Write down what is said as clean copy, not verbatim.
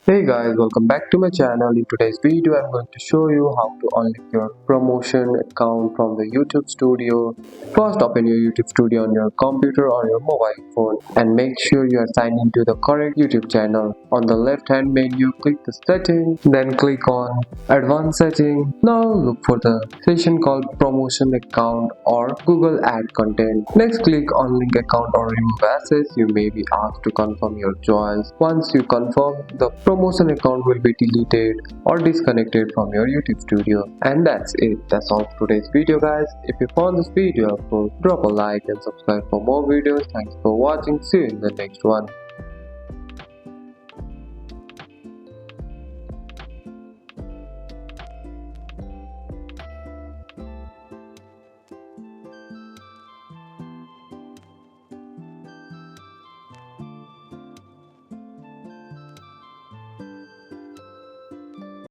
Hey guys, welcome back to my channel. In today's video, I'm going to show you how to unlink your promotion account from the YouTube Studio. First, open your YouTube Studio on your computer or your mobile phone and make sure you are signed into the correct YouTube channel. On the left hand menu, click the settings, then click on advanced setting. Now look for the section called promotion account or Google ad content. Next, click on link account or remove assets. You may be asked to confirm your choice. Once you confirm, the promotion account will be deleted or disconnected from your YouTube Studio. And that's it. That's all for today's video, guys. If you found this video helpful, drop a like and subscribe for more videos. Thanks for watching. See you in the next one.